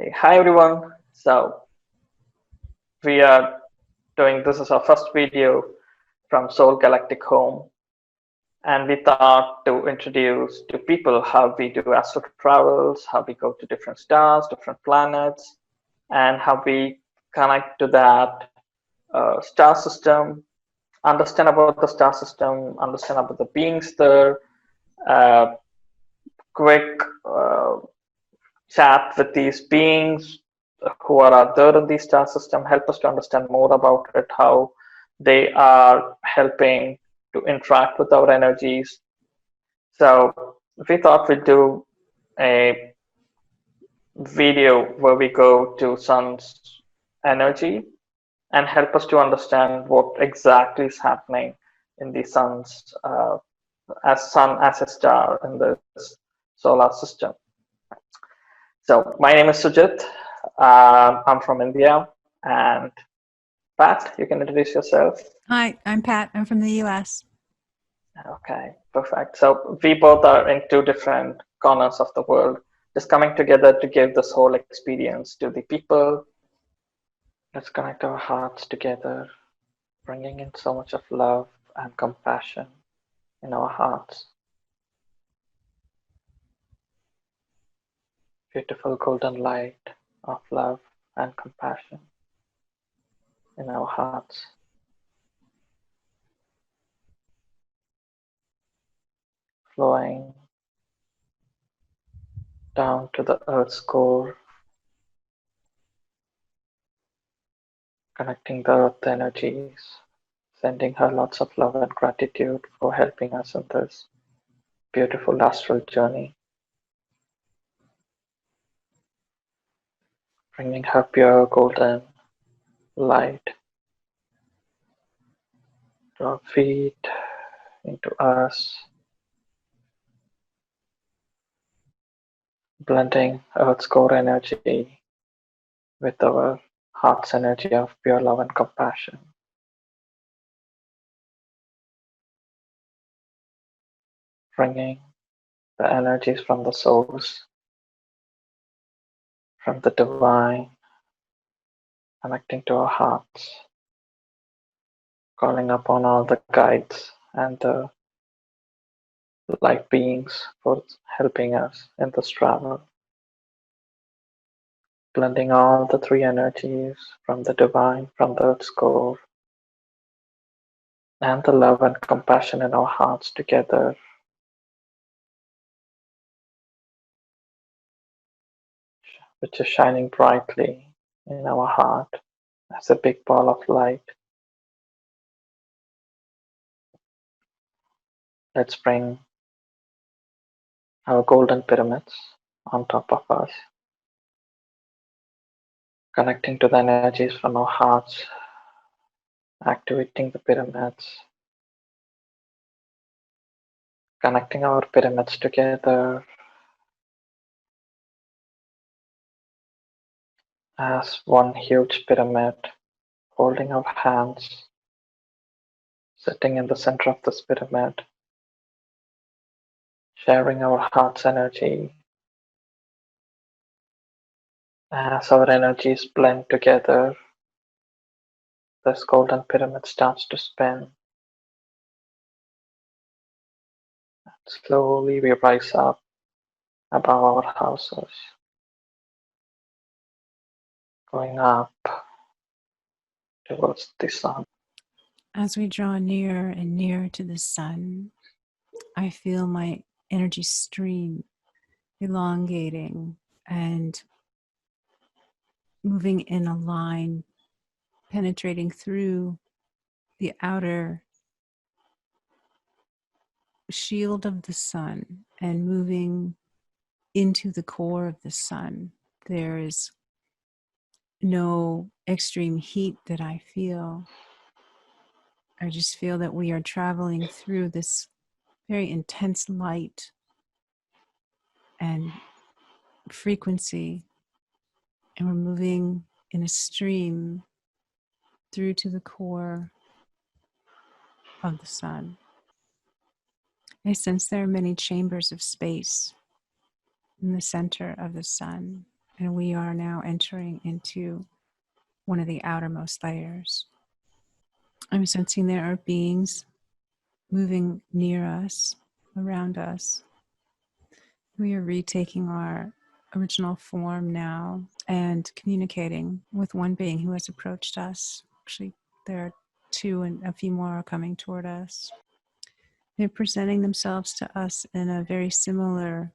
Hey, hi everyone. So we are doing this is our first video from Soul Galactic Home, and we thought to introduce to people how we do astral travels, how we go to different stars, different planets, and how we connect to that star system, understand about the star system, understand about the beings there, uh, quick chat with these beings who are out there in the star system, help us to understand more about it, how they are helping to interact with our energies. So we thought we'd do a video where we go to sun's energy and help us to understand what exactly is happening in the sun's sun as a star in this solar system. So my name is Sujit. I'm from India. And Pat, you can introduce yourself. Hi, I'm Pat. I'm from the US. Okay, perfect. So we both are in two different corners of the world, just coming together to give this whole experience to the people. Let's connect our hearts together, bringing in so much of love and compassion in our hearts. Beautiful golden light of love and compassion in our hearts. Flowing down to the earth's core, connecting the earth energies, sending her lots of love and gratitude for helping us in this beautiful astral journey, bringing her pure golden light to our feet, into us, blending earth's core energy with our heart's energy of pure love and compassion. Bringing the energies from the source, from the divine, connecting to our hearts, calling upon all the guides and the light beings for helping us in this travel. Blending all the three energies from the divine, from the earth's core, and the love and compassion in our hearts together, which is shining brightly in our heart as a big ball of light. Let's bring our golden pyramids on top of us, connecting to the energies from our hearts, activating the pyramids, connecting our pyramids together as one huge pyramid, holding our hands, sitting in the center of this pyramid, sharing our heart's energy. As our energies blend together, this golden pyramid starts to spin. Slowly we rise up above our houses, going up towards the sun. As we draw nearer and nearer to the sun, I feel my energy stream elongating and moving in a line, penetrating through the outer shield of the sun and moving into the core of the sun. There is no extreme heat that I feel. I just feel that we are traveling through this very intense light and frequency, and we're moving in a stream through to the core of the sun. I sense there are many chambers of space in the center of the sun, and we are now entering into one of the outermost layers. I'm sensing there are beings moving near us, around us. We are retaking our original form now and communicating with one being who has approached us. Actually, there are two, and a few more are coming toward us. They're presenting themselves to us in a very similar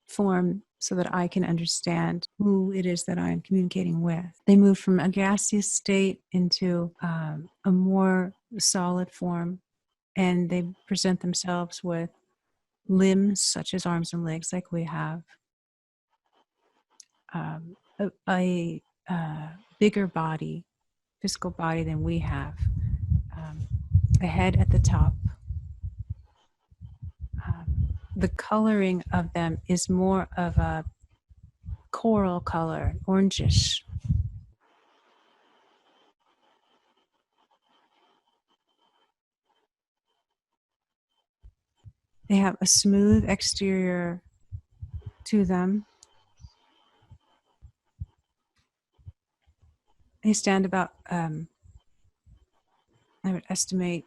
form so that I can understand who it is that I'm communicating with. They move from a gaseous state into a more solid form, and they present themselves with limbs such as arms and legs like we have, a bigger body, physical body than we have, a head at the top. The coloring of them is more of a coral color, orangish. They have a smooth exterior to them. They stand about, I would estimate,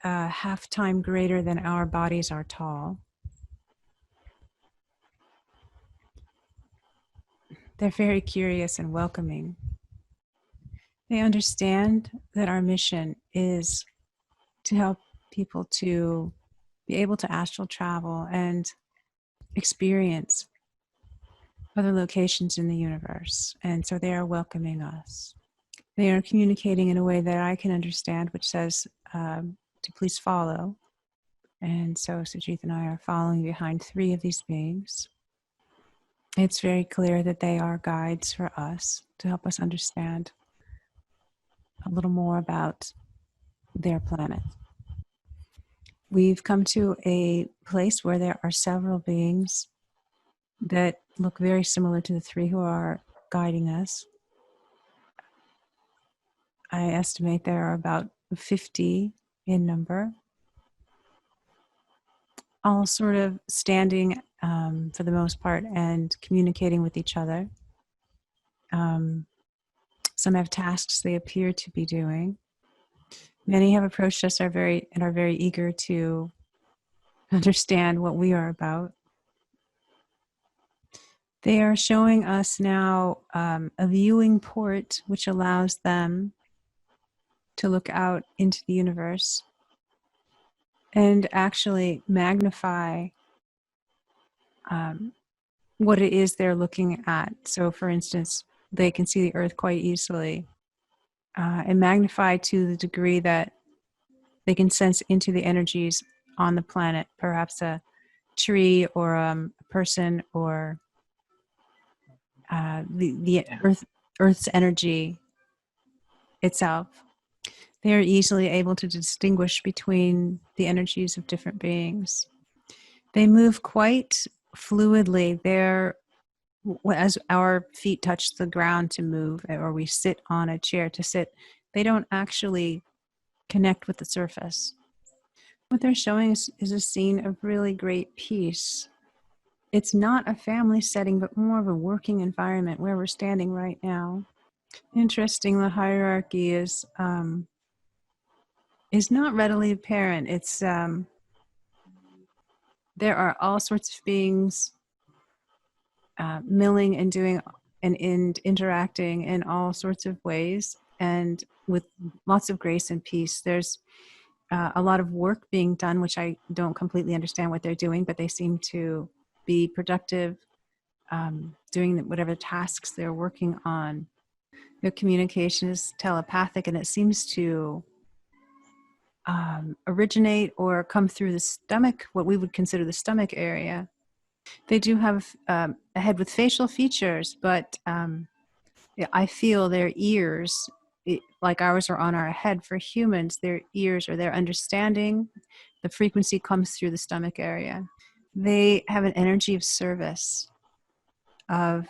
half time greater than our bodies are tall. They're very curious and welcoming. They understand that our mission is to help people to be able to astral travel and experience other locations in the universe. And so they are welcoming us. They are communicating in a way that I can understand, which says to please follow. And so Sujit and I are following behind three of these beings. It's very clear that they are guides for us to help us understand a little more about their planet. We've come to a place where there are several beings that look very similar to the three who are guiding us. I estimate there are about 50 in number, all sort of standing for the most part and communicating with each other. Some have tasks they appear to be doing. Many have approached us and are very eager to understand what we are about. They are showing us now a viewing port which allows them to look out into the universe and actually magnify what it is they're looking at. So, for instance, they can see the Earth quite easily and magnify to the degree that they can sense into the energies on the planet, perhaps a tree or a person or the Earth's energy itself. They are easily able to distinguish between the energies of different beings. They move quite fluidly. As our feet touch the ground to move, or we sit on a chair to sit, they don't actually connect with the surface. What they're showing us is a scene of really great peace. It's not a family setting, but more of a working environment where we're standing right now. Interesting, the hierarchy is not readily apparent. It's there are all sorts of beings milling and doing and interacting in all sorts of ways, and with lots of grace and peace. There's a lot of work being done, which I don't completely understand what they're doing, but they seem to be productive, doing whatever tasks they're working on. Their communication is telepathic, and it seems to originate or come through the stomach, what we would consider the stomach area. They do have a head with facial features, but I feel their ears, like ours are on our head for humans, their ears or their understanding, the frequency comes through the stomach area. They have an energy of service, of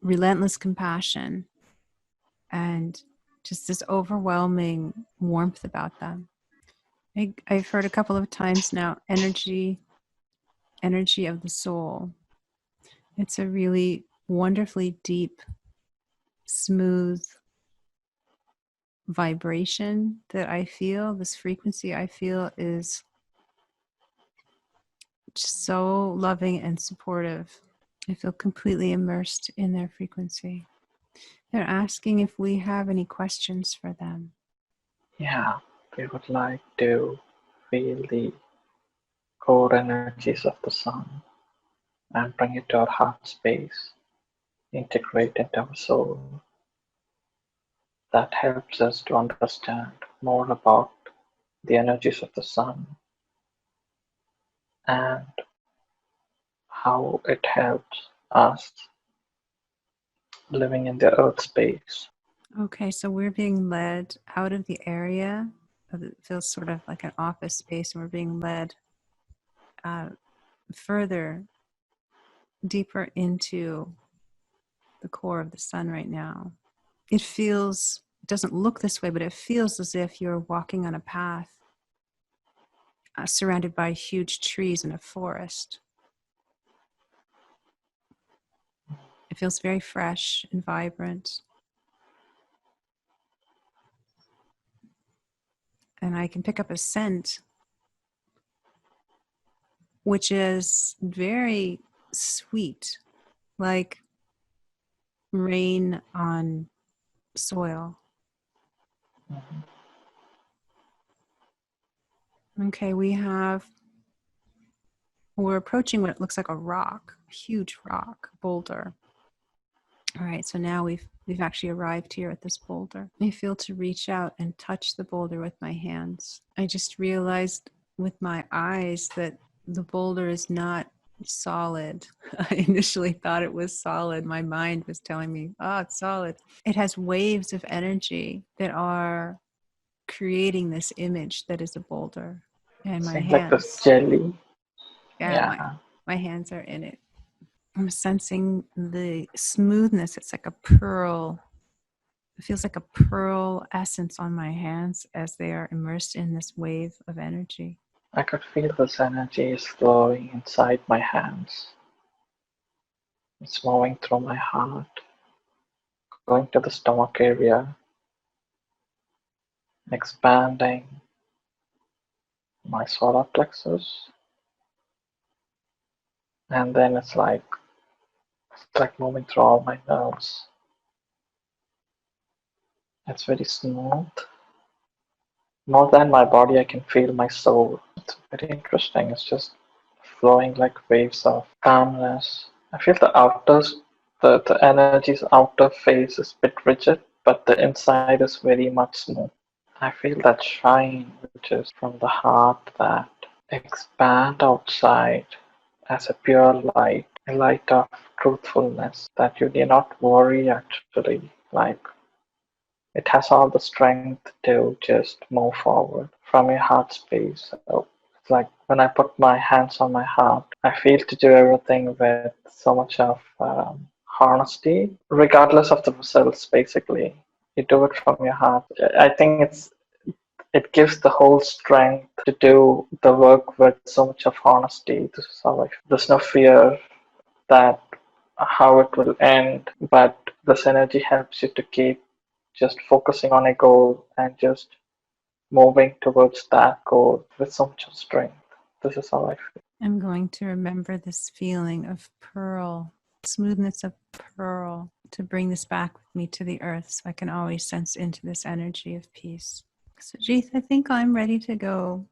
relentless compassion, and just this overwhelming warmth about them. I've heard a couple of times now, energy of the soul. It's a really wonderfully deep, smooth vibration that I feel. This frequency I feel is just so loving and supportive. I feel completely immersed in their frequency. They're asking if we have any questions for them. Yeah, we would like to feel the core energies of the sun and bring it to our heart space, integrate into our soul. That helps us to understand more about the energies of the sun and how it helps us living in the earth space. Okay, so we're being led out of the area. It feels sort of like an office space, and we're being led further, deeper into the core of the sun right now. It doesn't look this way, but it feels as if you're walking on a path surrounded by huge trees in a forest. It feels very fresh and vibrant. And I can pick up a scent, which is very sweet, like rain on soil. Mhm. Okay, we're approaching what looks like a rock, a huge rock, boulder. All right, so now we've actually arrived here at this boulder. I feel to reach out and touch the boulder with my hands. I just realized with my eyes that the boulder is not solid. I initially thought it was solid. My mind was telling me, oh, it's solid. It has waves of energy that are creating this image that is a boulder. And my Seems like this hands, jelly. yeah, Yeah, my hands are in it. I'm sensing the smoothness. It's like a pearl. It feels like a pearl essence on my hands as they are immersed in this wave of energy. I could feel this energy is flowing inside my hands. It's moving through my heart, going to the stomach area, expanding my solar plexus, and then it's like moving through all my nerves. It's very smooth. More than my body, I can feel my soul. It's very interesting. It's just flowing like waves of calmness. I feel the energy's outer face is a bit rigid, but the inside is very much smooth. I feel that shine, which is from the heart, that expand outside as a pure light, a light of truthfulness that you need not worry actually. Like it has all the strength to just move forward from your heart space. So it's like when I put my hands on my heart, I feel to do everything with so much of honesty, regardless of the results. Basically, you do it from your heart. I think it gives the whole strength to do the work with so much of honesty. This is how I feel. There's no fear that how it will end, but this energy helps you to keep just focusing on a goal and just moving towards that goal with so much of strength. This is how I feel. I'm going to remember this feeling of pearl, smoothness of pearl, to bring this back with me to the earth so I can always sense into this energy of peace. So, Jeeth, I think I'm ready to go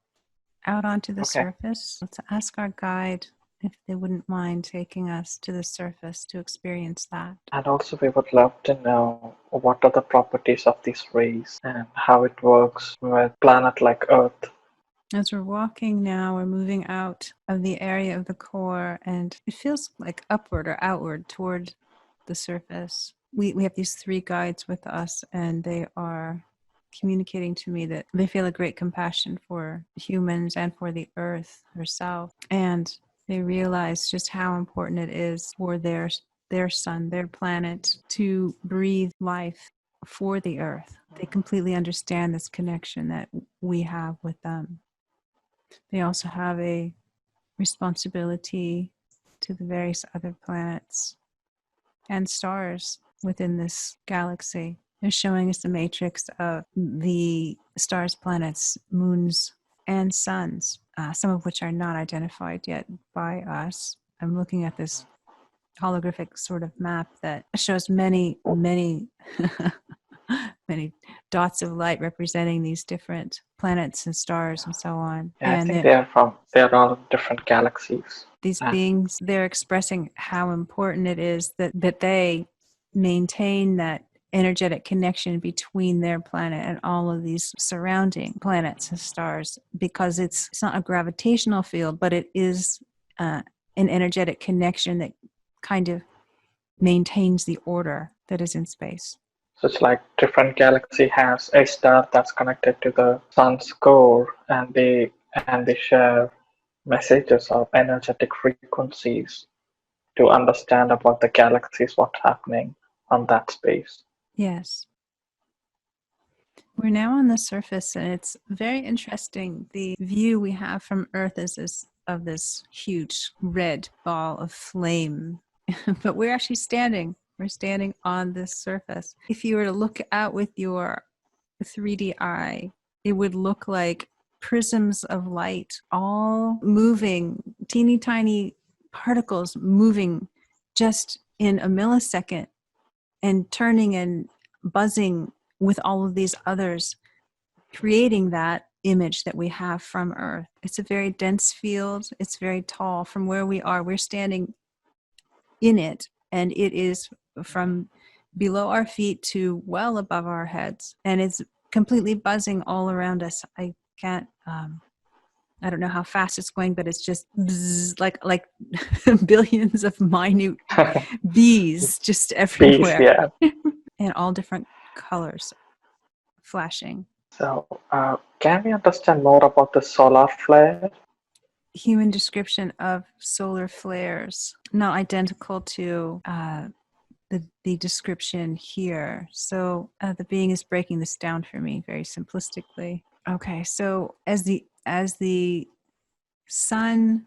out onto the Okay. surface. Let's ask our guide if they wouldn't mind taking us to the surface to experience that. And also, we would love to know what are the properties of these rays and how it works with planet like Earth. As we're walking now, we're moving out of the area of the core, and it feels like upward or outward toward the surface. We have these three guides with us, and they are communicating to me that they feel a great compassion for humans and for the earth herself. And they realize just how important it is for their sun, their planet, to breathe life for the earth. They completely understand this connection that we have with them. They also have a responsibility to the various other planets and stars within this galaxy. They're showing us the matrix of the stars, planets, moons, and suns, some of which are not identified yet by us. I'm looking at this holographic sort of map that shows many, many, many dots of light representing these different planets and stars and so on. Yeah, I And think they're all in different galaxies. these beings, they're expressing how important it is that they maintain that energetic connection between their planet and all of these surrounding planets and stars, because it's not a gravitational field, but it is an energetic connection that kind of maintains the order that is in space. So it's like different galaxy has a star that's connected to the sun's core, and they share messages of energetic frequencies to understand about the galaxies, what's happening on that space. Yes. We're now on the surface, and it's very interesting. The view we have from Earth is of this huge red ball of flame, but we're actually standing. We're standing on this surface. If you were to look out with your 3D eye, it would look like prisms of light, all moving, teeny tiny particles moving just in a millisecond and turning and buzzing with all of these others, creating that image that we have from Earth. It's a very dense field. It's very tall. From where we are, we're standing in it, and it is from below our feet to well above our heads, and it's completely buzzing all around us. I can't I don't know how fast it's going, but it's just bzz, like billions of minute bees just everywhere. Bees, yeah. And all different colors flashing. So, can we understand more about the solar flare? Human description of solar flares, not identical to the description here. So the being is breaking this down for me very simplistically. Okay, so as the sun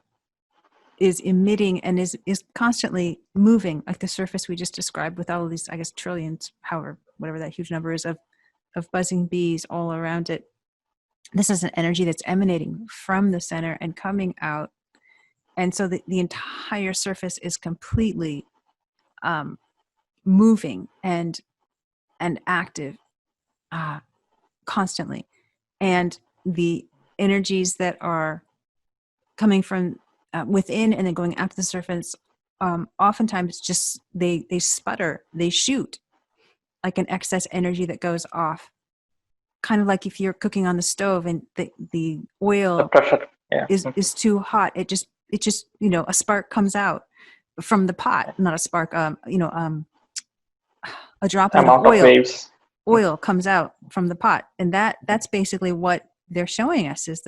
is emitting and is constantly moving, like the surface we just described with all of these, I guess, trillions, however, whatever that huge number is, of buzzing bees all around it. This is an energy that's emanating from the center and coming out. And so the entire surface is completely moving and active constantly. And the energies that are coming from within and then going out to the surface, oftentimes just they sputter, they shoot like an excess energy that goes off, kind of like if you're cooking on the stove and the oil, the pressure, yeah, is too hot. It just a spark comes out from the pot, not a spark, a droplet of oil. Waves. Oil comes out from the pot, and that's basically what they're showing us, is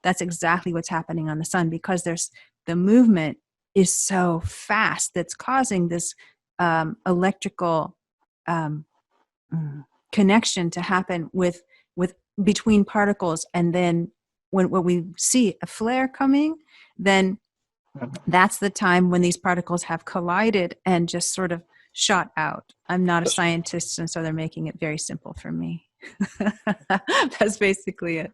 that's exactly what's happening on the sun, because the movement is so fast that's causing this electrical connection to happen with between particles. And then when we see a flare coming, then that's the time when these particles have collided and just sort of shot out. I'm not a scientist, and so they're making it very simple for me. That's basically it.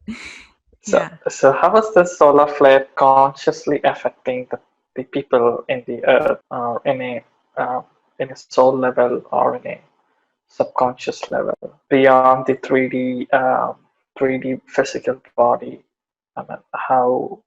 So how is the solar flare consciously affecting the people in the earth, or in a soul level, or in a subconscious level, beyond the 3D physical body? I mean, how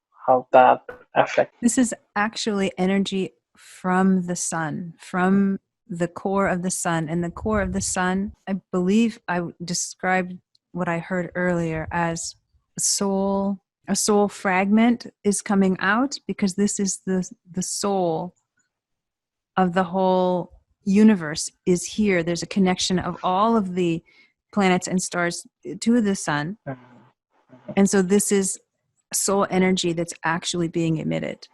that affects? This is actually energy from the sun, from the core of the sun. And the core of the sun, I believe I described what I heard earlier as a soul fragment is coming out, because this is the soul of the whole universe is here. There's a connection of all of the planets and stars to the sun. And so this is soul energy that's actually being emitted.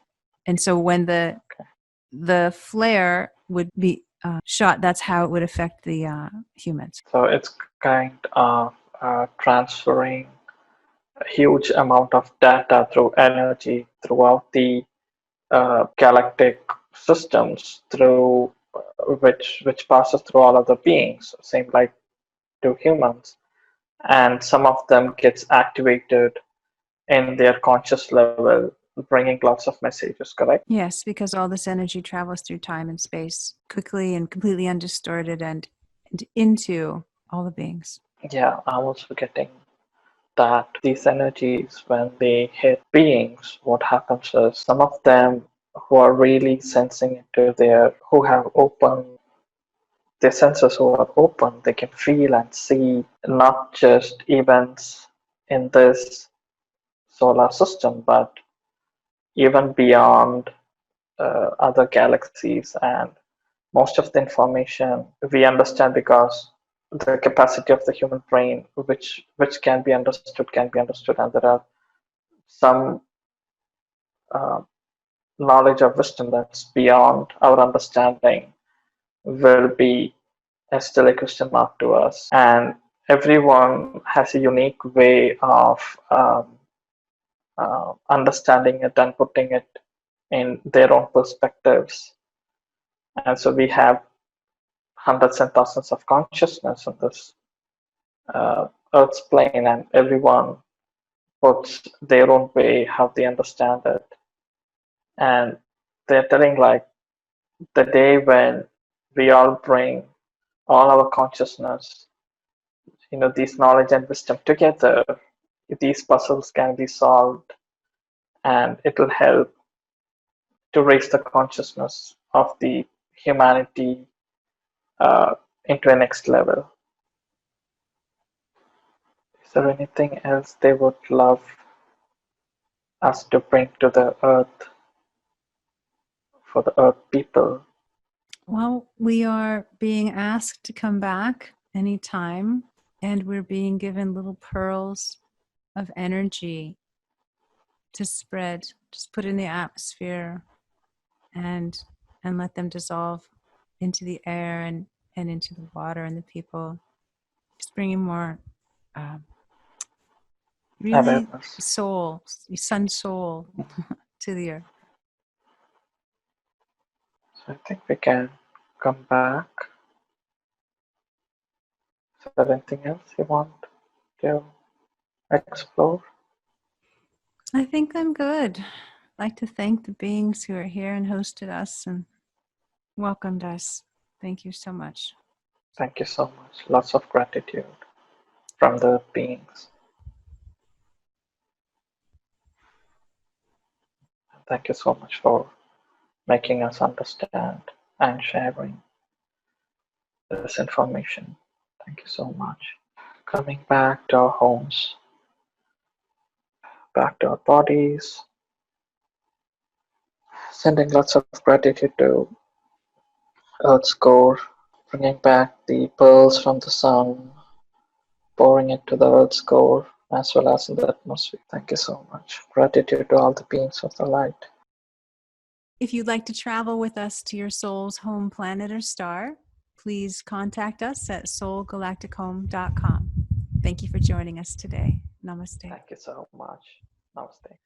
And so when the flare would be shot, that's how it would affect the humans. So it's kind of transferring a huge amount of data through energy throughout the galactic systems through which passes through all other beings, same like to humans, and some of them gets activated in their conscious level, bringing lots of messages. Correct? Yes, because all this energy travels through time and space quickly and completely undistorted and into all the beings. Yeah, I was forgetting that these energies, when they hit beings, what happens is some of them who are really sensing into who have open their senses, who are open, they can feel and see not just events in this solar system, but even beyond other galaxies. And most of the information we understand because the capacity of the human brain, which can be understood, and there are some uh, knowledge or wisdom that's beyond our understanding will be still a question mark to us. And everyone has a unique way of understanding it and putting it in their own perspectives. And so we have hundreds and thousands of consciousness on this Earth's plane, and everyone puts their own way how they understand it. And they're telling like the day when we all bring all our consciousness, these knowledge and wisdom together, these puzzles can be solved, and it will help to raise the consciousness of the humanity into a next level. Is there anything else they would love us to bring to the earth for the earth people? Well, we are being asked to come back anytime, and we're being given little pearls of energy to spread, just put in the atmosphere and let them dissolve into the air and into the water and the people. Just bringing more really Awareness. soul, sun soul to the earth. So I think we can come back. Is there anything else you want to explore? I think I'm good. I'd like to thank the beings who are here and hosted us and welcomed us. Thank you so much. Thank you so much. Lots of gratitude from the beings. Thank you so much for making us understand and sharing this information. Thank you so much. Coming back to our homes, back to our bodies, sending lots of gratitude to Earth's core, bringing back the pearls from the sun, pouring it to the Earth's core as well as in the atmosphere. Thank you so much. Gratitude to all the beings of the light. If you'd like to travel with us to your soul's home planet or star, please contact us at soulgalactichome.com. Thank you for joining us today. Namaste. Thank you so much. Namaste.